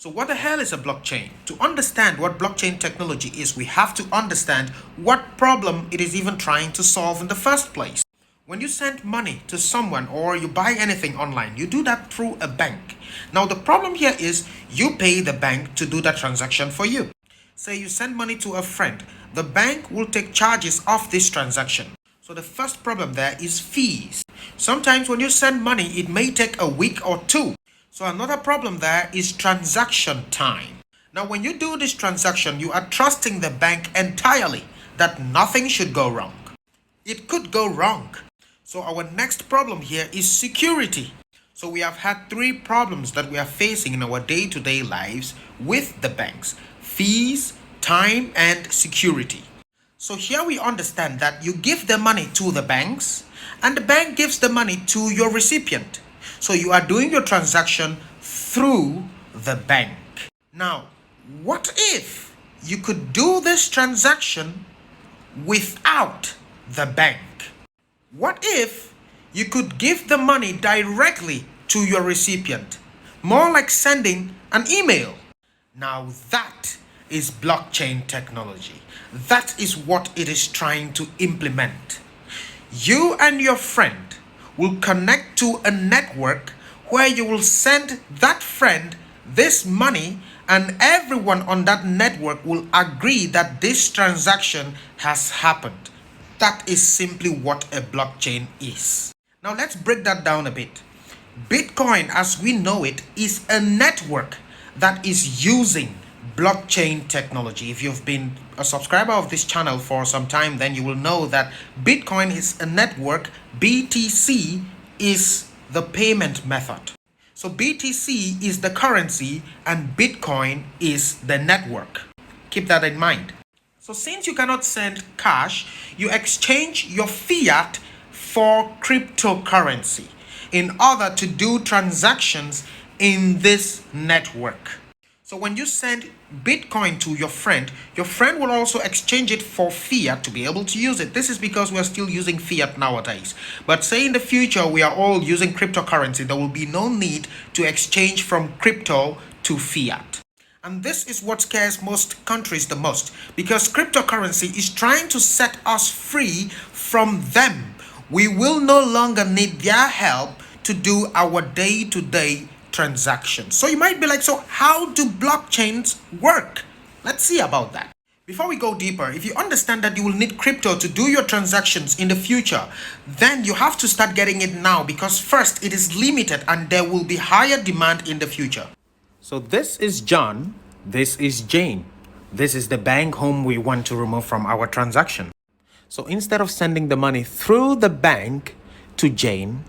So what the hell is a blockchain? To understand what blockchain technology is, we have to understand what problem it is even trying to solve in the first place. When you send money to someone or you buy anything online, you do that through a bank. Now the problem here is you pay the bank to do that transaction for you. Say you send money to a friend, the bank will take charges of this transaction. So the first problem there is fees. Sometimes when you send money, it may take a week or two. So another problem there is transaction time. Now when you do this transaction, you are trusting the bank entirely that nothing should go wrong. It could go wrong. So our next problem here is security. So we have had three problems that we are facing in our day-to-day lives with the banks: fees, time, and security. So here we understand that you give the money to the banks and the bank gives the money to your recipient. So you are doing your transaction through the bank. Now, what if you could do this transaction without the bank? What if you could give the money directly to your recipient? More like sending an email. Now that is blockchain technology. That is what it is trying to implement. You and your friend will connect to a network where you will send that friend this money and everyone on that network will agree that this transaction has happened. That is simply what a blockchain is. Now let's break that down a bit. Bitcoin, as we know it, is a network that is using blockchain technology. If you've been a subscriber of this channel for some time, then you will know that Bitcoin is a network. BTC is the payment method. So BTC is the currency and Bitcoin is the network. Keep that in mind. So since you cannot send cash, you exchange your fiat for cryptocurrency in order to do transactions in this network. So when you send Bitcoin to your friend will also exchange it for fiat to be able to use it. This is because we're still using fiat nowadays. But say in the future we are all using cryptocurrency, there will be no need to exchange from crypto to fiat. And this is what scares most countries the most, because cryptocurrency is trying to set us free from them. We will no longer need their help to do our day-to-day transactions. So you might be like, so how do blockchains work? Let's see about that. Before we go deeper, if you understand that you will need crypto to do your transactions in the future, then you have to start getting it now, because first it is limited and there will be higher demand in the future. So this is John, this is Jane. This is the bank whom we want to remove from our transaction. So instead of sending the money through the bank to Jane,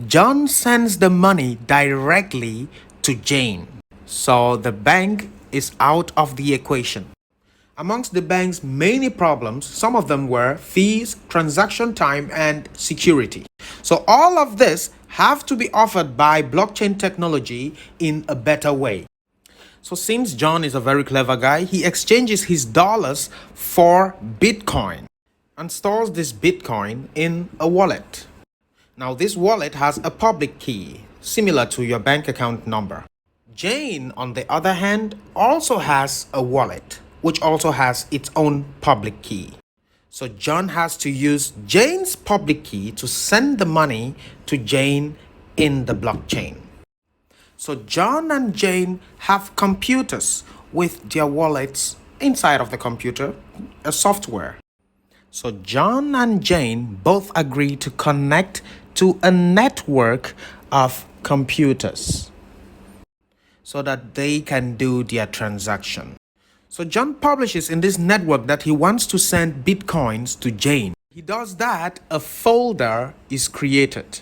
John sends the money directly to Jane. So the bank is out of the equation. Amongst the bank's many problems, some of them were fees, transaction time, and security. So all of this have to be offered by blockchain technology in a better way. So since John is a very clever guy, he exchanges his dollars for Bitcoin and stores this Bitcoin in a wallet. Now this wallet has a public key, similar to your bank account number. Jane, on the other hand, also has a wallet, which also has its own public key. So John has to use Jane's public key to send the money to Jane in the blockchain. So John and Jane have computers with their wallets inside of the computer, a software. So John and Jane both agree to connect to a network of computers so that they can do their transaction. So John publishes in this network that he wants to send Bitcoins to Jane. He does that, a folder is created.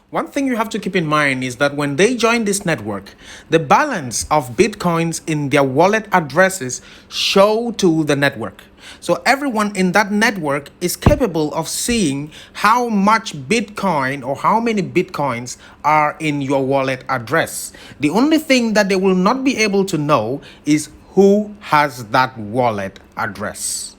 One thing you have to keep in mind is that when they join this network, the balance of Bitcoins in their wallet addresses show to the network. So everyone in that network is capable of seeing how much Bitcoin or how many Bitcoins are in your wallet address. The only thing that they will not be able to know is who has that wallet address.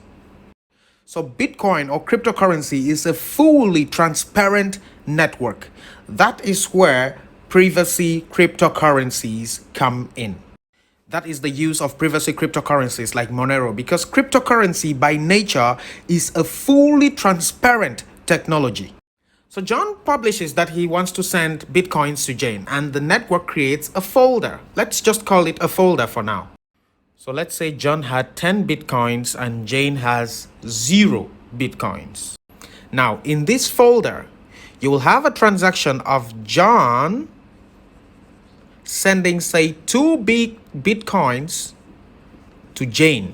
So Bitcoin or cryptocurrency is a fully transparent network. That is where privacy cryptocurrencies come in. That is the use of privacy cryptocurrencies like Monero, because cryptocurrency by nature is a fully transparent technology. So John publishes that he wants to send bitcoins to Jane, and the network creates a folder. Let's just call it a folder for now. So let's say John had 10 bitcoins and Jane has 0 bitcoins. Now, in this folder, you will have a transaction of John sending, say, 2 bitcoins to Jane.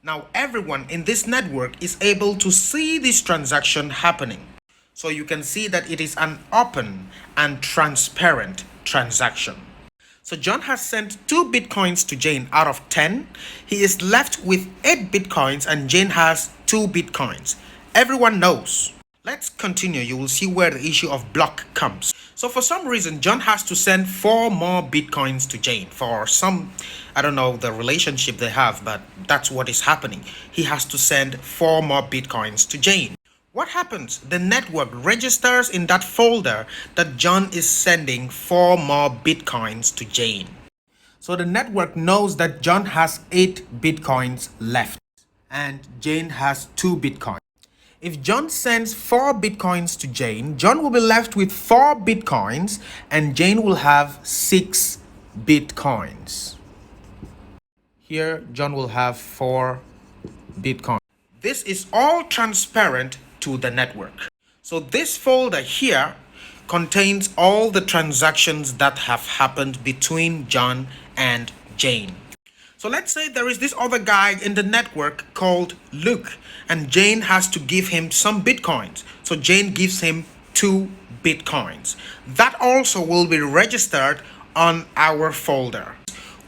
Now, everyone in this network is able to see this transaction happening. So you can see that it is an open and transparent transaction. So John has sent 2 bitcoins to Jane out of 10. He is left with 8 bitcoins and Jane has 2 bitcoins. Everyone knows. Let's continue. You will see where the issue of block comes. So for some reason, John has to send 4 more bitcoins to Jane for some, I don't know the relationship they have, but that's what is happening. He has to send 4 more bitcoins to Jane. What happens? The network registers in that folder that John is sending 4 more bitcoins to Jane. So the network knows that John has 8 bitcoins left and Jane has 2 bitcoins. If John sends 4 bitcoins to Jane, John will be left with 4 bitcoins and Jane will have 6 bitcoins. Here, John will have 4 bitcoins. This is all transparent to the network. So this folder here contains all the transactions that have happened between John and Jane. So let's say there is this other guy in the network called Luke, and Jane has to give him some bitcoins. So Jane gives him 2 bitcoins. That also will be registered on our folder,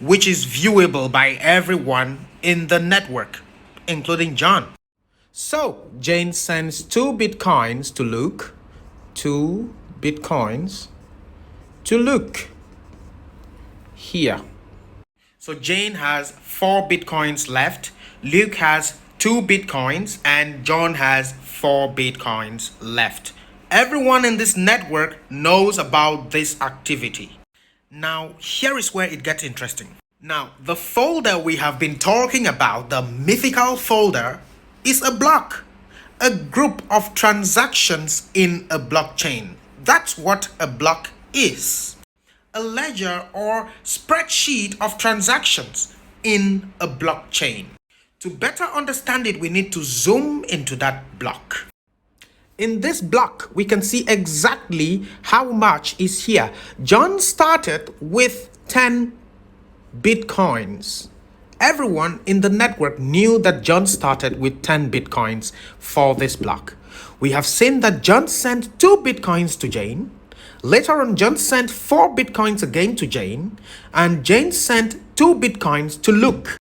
which is viewable by everyone in the network, including John. So Jane sends 2 bitcoins to Luke, 2 bitcoins to Luke here. So Jane has 4 bitcoins left, Luke has 2 bitcoins, and John has 4 bitcoins left. Everyone in this network knows about this activity. Now, here is where it gets interesting. Now, the folder we have been talking about, the mythical folder, is a block, a group of transactions in a blockchain. That's what a block is. A ledger or spreadsheet of transactions in a blockchain. To better understand it, we need to zoom into that block. In this block, we can see exactly how much is here. John started with 10 bitcoins. Everyone in the network knew that John started with 10 bitcoins for this block. We have seen that John sent 2 bitcoins to Jane. Later on, John sent 4 bitcoins again to Jane, and Jane sent 2 bitcoins to Luke.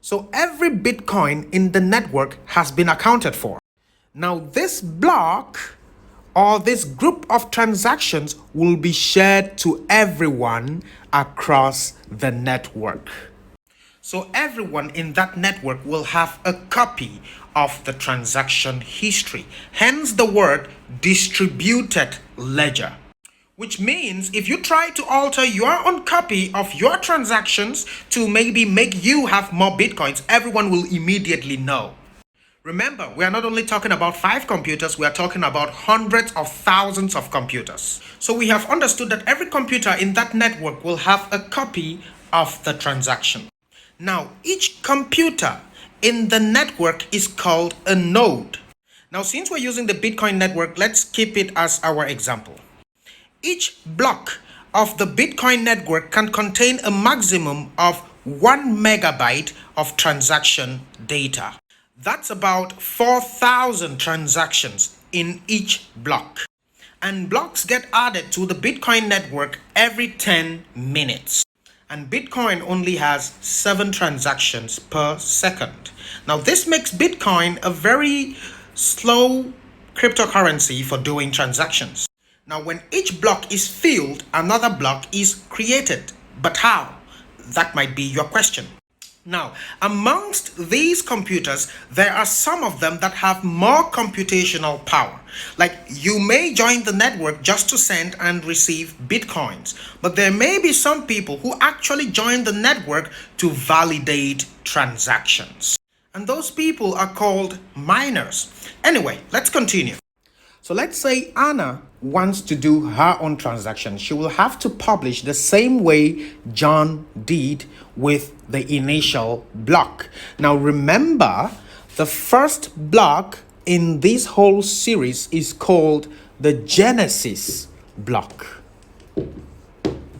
So every bitcoin in the network has been accounted for. Now this block or this group of transactions will be shared to everyone across the network. So everyone in that network will have a copy of the transaction history. Hence the word distributed ledger. Which means if you try to alter your own copy of your transactions to maybe make you have more bitcoins, everyone will immediately know. Remember, we are not only talking about 5 computers, we are talking about hundreds of thousands of computers. So we have understood that every computer in that network will have a copy of the transaction. Now, each computer in the network is called a node. Now, since we're using the Bitcoin network, let's keep it as our example. Each block of the Bitcoin network can contain a maximum of 1 megabyte of transaction data. That's about 4,000 transactions in each block. And blocks get added to the Bitcoin network every 10 minutes. And Bitcoin only has 7 transactions per second. Now this makes Bitcoin a very slow cryptocurrency for doing transactions. Now, when each block is filled, another block is created. But how? That might be your question. Now, amongst these computers, there are some of them that have more computational power. Like you may join the network just to send and receive bitcoins, but there may be some people who actually join the network to validate transactions. And those people are called miners. Anyway, let's continue. So let's say Anna wants to do her own transaction. She will have to publish the same way John did with the initial block. Now remember, the first block in this whole series is called the Genesis block.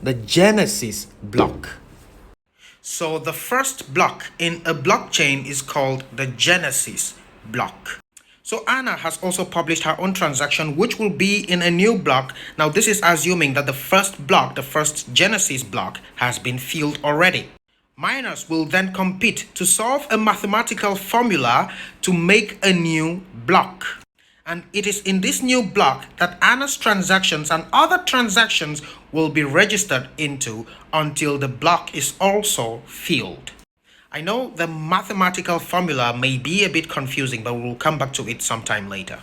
The Genesis block. So the first block in a blockchain is called the Genesis block. So Anna has also published her own transaction, which will be in a new block. Now this is assuming that the first block, the first Genesis block, has been filled already. Miners will then compete to solve a mathematical formula to make a new block. And it is in this new block that Anna's transactions and other transactions will be registered into until the block is also filled. I know the mathematical formula may be a bit confusing, but we'll come back to it sometime later.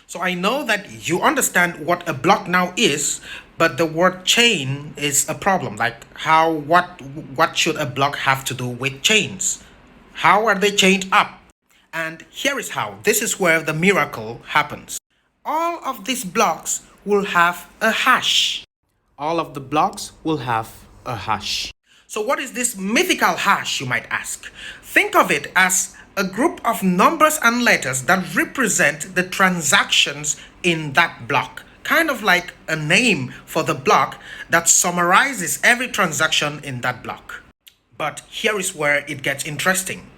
So I know that you understand what a block now is, but the word chain is a problem. Like what should a block have to do with chains? How are they chained up? And here is how. This is where the miracle happens. All of these blocks will have a hash. All of the blocks will have a hash. So what is this mythical hash, you might ask? Think of it as a group of numbers and letters that represent the transactions in that block. Kind of like a name for the block that summarizes every transaction in that block. But here is where it gets interesting.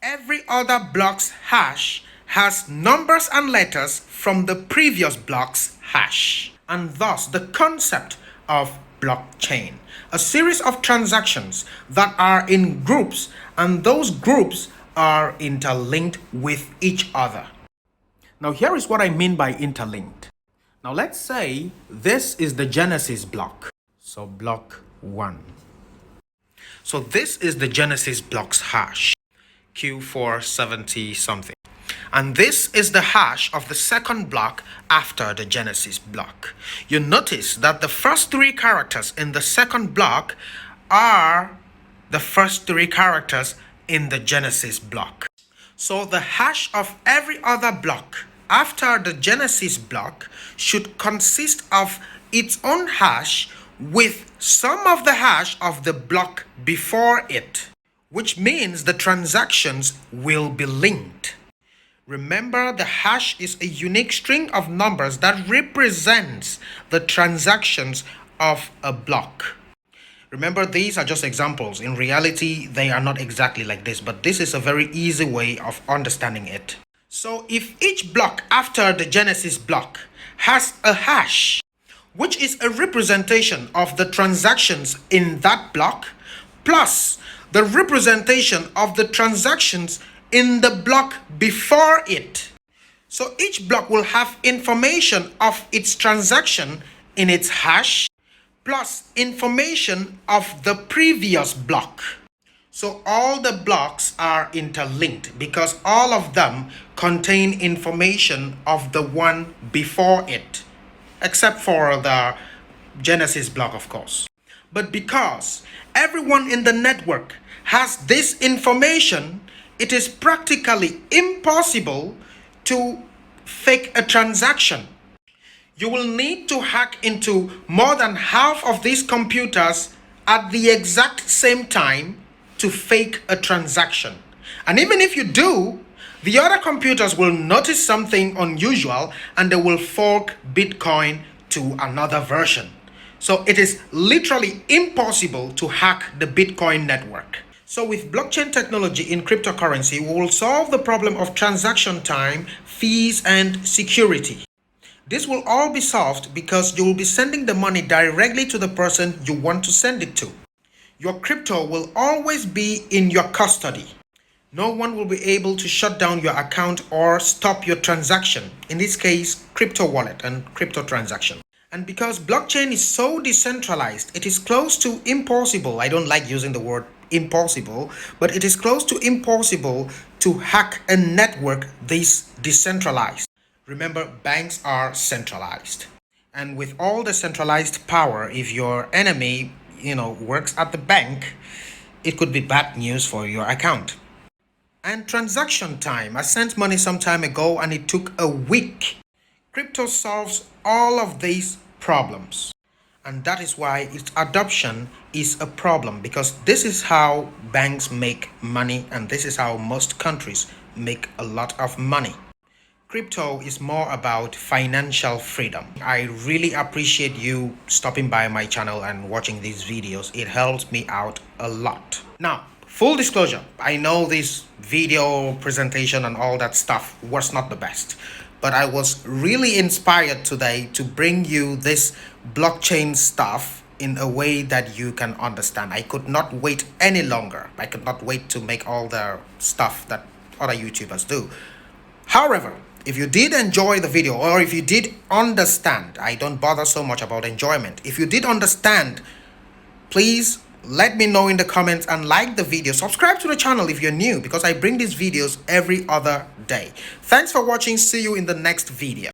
Every other block's hash has numbers and letters from the previous block's hash. And thus the concept of blockchain, a series of transactions that are in groups, and those groups are interlinked with each other. Now here is what I mean by interlinked. Now let's say this is the Genesis block. So block 1. So this is the Genesis block's hash, Q470 something. And this is the hash of the second block after the Genesis block. You notice that the first 3 characters in the second block are the first 3 characters in the Genesis block. So the hash of every other block after the Genesis block should consist of its own hash with some of the hash of the block before it, which means the transactions will be linked. Remember, the hash is a unique string of numbers that represents the transactions of a block. Remember, these are just examples. In reality, they are not exactly like this, but this is a very easy way of understanding it. So if each block after the Genesis block has a hash, which is a representation of the transactions in that block, plus the representation of the transactions in the block before it. So each block will have information of its transaction in its hash plus information of the previous block. So all the blocks are interlinked because all of them contain information of the one before it, except for the Genesis block, of course. But because everyone in the network has this information, it is practically impossible to fake a transaction. You will need to hack into more than half of these computers at the exact same time to fake a transaction. And even if you do, the other computers will notice something unusual and they will fork Bitcoin to another version. So it is literally impossible to hack the Bitcoin network. So with blockchain technology in cryptocurrency, we will solve the problem of transaction time, fees, and security. This will all be solved because you will be sending the money directly to the person you want to send it to. Your crypto will always be in your custody. No one will be able to shut down your account or stop your transaction. In this case, crypto wallet and crypto transaction. And because blockchain is so decentralized, it is close to impossible. I don't like using the word impossible, but it is close to impossible to hack a network this decentralized. Remember, banks are centralized. And with all the centralized power, if your enemy, works at the bank, it could be bad news for your account. And transaction time. I sent money some time ago and it took a week. Crypto solves all of these problems. And that is why its adoption is a problem, because this is how banks make money and this is how most countries make a lot of money. Crypto is more about financial freedom. I really appreciate you stopping by my channel and watching these videos. It helps me out a lot. Now, full disclosure, I know this video presentation and all that stuff was not the best, but I was really inspired today to bring you this blockchain stuff in a way that you can understand. I could not wait any longer. I could not wait to make all the stuff that other YouTubers do. However, if you did enjoy the video, or if you did understand, I don't bother so much about enjoyment. If you did understand, please let me know in the comments and like the video. Subscribe to the channel if you're new, because I bring these videos every other day. Thanks for watching. See you in the next video.